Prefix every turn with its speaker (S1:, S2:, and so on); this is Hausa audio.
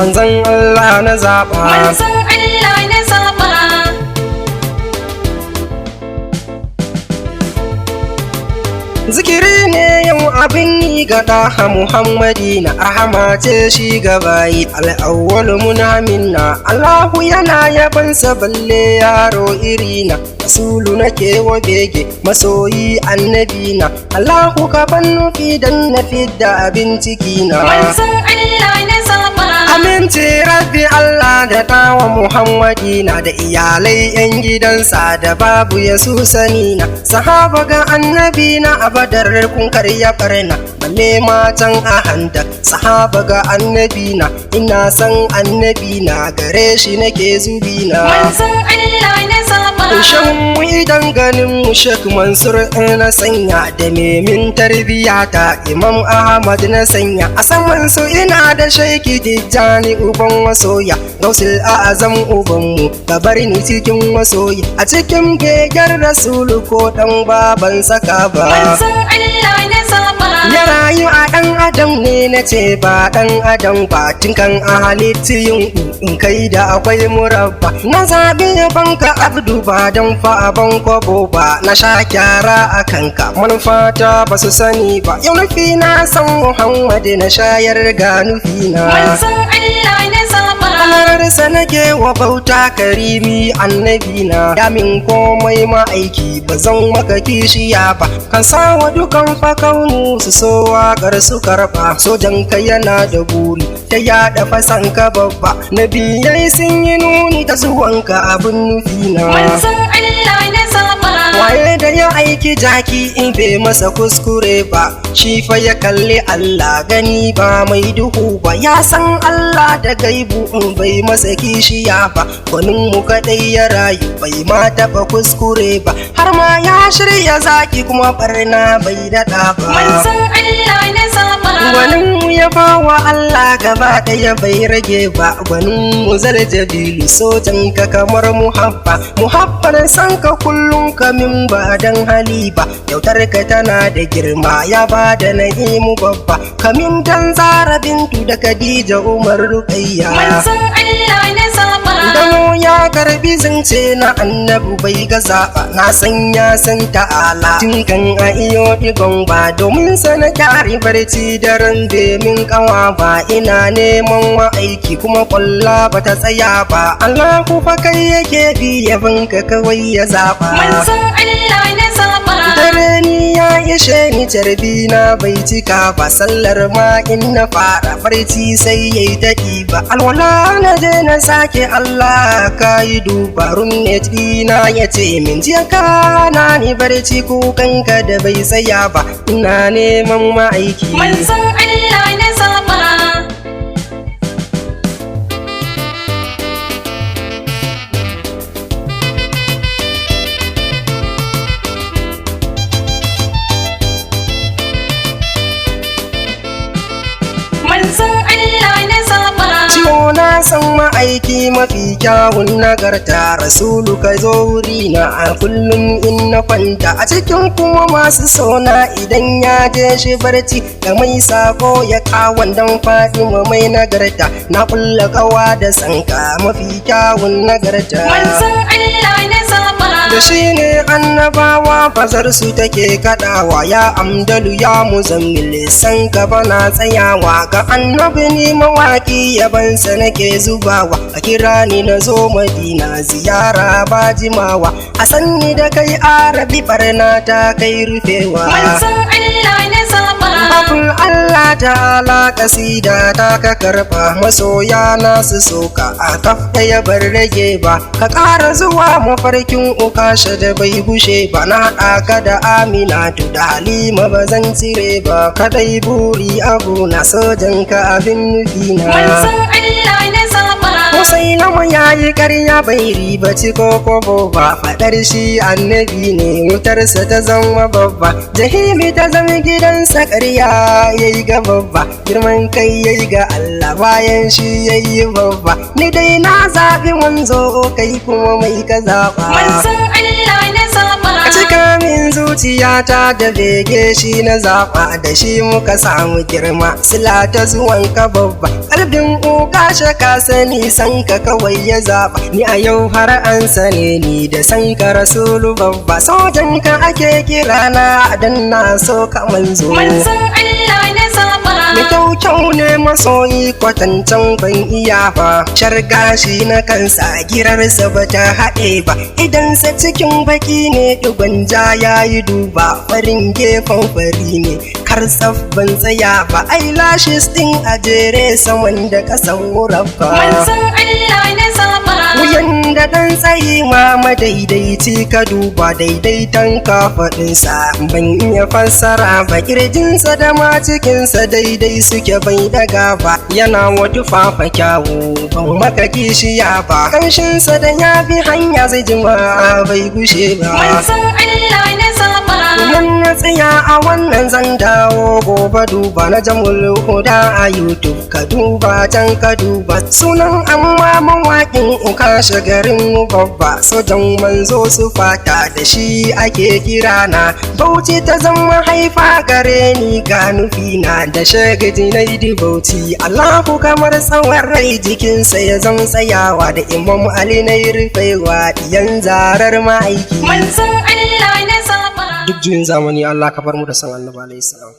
S1: manzon Allah na zaɓa.
S2: Manzon Allah na zaɓa.
S1: Zikiri ne yau abin yi ga ɗaha Muhammadina, rahama ce shi gabayi al'awwal munamina. Allahu yana yabansa balle yaro irina, rasulu nake wa bege masoyi annabina. Allahu ka ban nufi dan na fidda abin cikina.
S2: Manzon Allah na zaɓa.
S1: Aminci rabbi Allah da ɗawa Muhammadina, da iyalai 'yan gidansa da babu ya su sanina. Sahaba ga annabina a badar kun karya farna, balle matan a handa. Sahaba ga annabina, ina san annabina, gare shi nake zubina.
S2: Manzon Allah na zaɓa.
S1: Shan mu idan ganin mu Sheikh Mansur na sanya, da memin tarbiyata Imam Ahmad na sanya. A saman su ina da Sheikh Tijjani uban masoya, Gausul Azam ubanmu, ka bar ni cikin masoyi, a cikin begen Rasulu ko dan baban saka ba.
S2: Manzon Allah na zaɓa.
S1: Ya rayu a ɗan adam ne na ce ba ɗan adam ba, tinkan a halittiyin in kai da akwai murabba. Na zaɓi banka abdu ba don fa ban kwabo ba, na sha kyara a kanka manufata ba su sani ba. Yau nufi na san Muhammad na shayar ga nufina.
S2: Manzon Allah na zaɓa.
S1: Alarsa nake wa bauta karimi annabina, damin komai ma aiki ba zan maka kishiya ba. Kan sawa dukan fakaunu su so waƙar su karɓa, sojan ka yana da buri ta yaɗa fasan ka babba. Nabiyai sun yi nuni ta zuwanka abin nufina.
S2: Manzon Allah na zaɓa.
S1: Waye da ya aiki jaki in bai masa kuskure ba, shi fa ya kalli Allah gani ba mai duhu ba. Ya san Allah da gaibu in bai masa kishiya ba, gwanin mu kadai ya rayu bai ma taɓa kuskure ba. Har ma ya shirya zaki kuma barna bai daɗa ba.
S2: Manzon Allah na zaɓa.
S1: Gwanin mu ya bawa Allah gaba ɗaya bai rage ba, gwanin mu Zaljabilu sojan ka kamar muhabba. Muhabbar san ka kullum kamin ba dan hali ba, kyautar ka tana da girma ya ba da na'imu babba. Kamin dan Zara Bintu da Khadija Umar Ruqayya.
S2: Manzon Allah na zaɓa.
S1: Damo ya karbi zance na annabu bai gaza ba, na san ya san ta'ala tinkan a iyo digon ba. Domin sana kyari barci daren min kawa ba, ina neman wa aiki kuma kwalla ba ta tsaya ba. Allah ku fa kai yake bi yabin ka kawai ya zaɓa.
S2: Manzon Allah na zaɓa.
S1: Dare ni ya ishe ni carbi na bai cika ba, sallar ma in na fara barci sai yayi daɗi ba. Alwala na je na sake Allah ka yi dubarun net ɗina ya ce min jiya kana ni barci kukanka da bai tsaya ba, ina neman ma'aiki.
S2: Manzon Allah na zaɓa. Manzon Allah na zaɓa.
S1: Ciwo na san ma'aiki mafi kyawun nagarta, Rasulu ka zo wurina a kullum in na kwanta. A cikin kuma masu sona idan ya je shi barci, da mai sako ya kawon dan Fatima mai nagarta. Na kulla kawa da sanka mafi kyawun nagarta.
S2: Manzon Allah na zaɓa.
S1: Da shi ne annabawa bazar su take kaɗawa, ya amdalu ya muzammil san gaba na tsayawa. Ga annabi ni mawaki yabansa nake zubawa, a kira ni na zo Madina ziyara ba jimawa. A sanni da kai arabi barna ta kai rufewa.
S2: Manzon Allah na zaɓa.
S1: Abun Allah ta'ala kasida ta ka karɓa, masoya na su soka a kaf ɗaya bar rage ba. Ka ƙara zuwa mafarkin ukasha da bai gushe ba, na haɗa ka da Aminatu da Halima ba zan cire ba. Kadai buri abu na sojan ka abin nufina.
S2: Manzon Allah na zaɓa.
S1: Musailama ya yi ƙarya bai ribaci ko kobo ba, faɗar shi annabi ne wutarsa ta zama babba. Jahimi ta zama gidansa ƙarya ya yi ga babba, girman kai ya yi ga Allah bayan shi ya yi babba. Ni dai na zaɓi manzo kai kuma mai ka zaɓa.
S2: Manzon Allah na zaɓa.
S1: cika min zuciyata da bege shi na zaɓa da shi muka samu girma sila ta zuwan ka babba ƙarfin uka shaka sani san ka kawai ya zaɓa ni a yau har an sane ni da san ka rasulu babba sojan ka ake kira na dan na so ka manzo
S2: manzon Allah na zaba
S1: mai kyau ne masoyi kwatancan ban iya ba sharga shi na kansa girarsa ba ta haɗe ba idan sa cikin baki ne duban ja ya yi duba farin gefen fari ne karsaf ban tsaya ba ai lashes din a jere saman da kasan murabba
S2: manzon Allah na zaba
S1: wuyan da dan tsayi ma madaidaici ka duba daidaitan kafaɗinsa ban iya fassara ba kirjinsa da ma cikinsa daidai suke bai daga ba yana wata fafa kyawu ban maka kishiya ba kanshinsa da ya bi hanya zai jima bai gushe ba
S2: manzon Allah na zaba
S1: Idan na tsaya a wannan zan dawo gobe duba na jamul huda a YouTube ka duba can ka duba sunan amma mawaƙin uka shagarin babba sojan manzo su fata da shi ake kira na Bauchi ta zama haifa gare ni ga nufina da shagaji na yi Bauchi Allahu kamar tsawon rai jikinsa ya zama tsayawa da Imam Ali na yi rufewa yan zarar ma'aiki
S2: manzon Allah na zaba
S1: duk juyin zamani Allah ka bar mu da san Annabi alaihi salam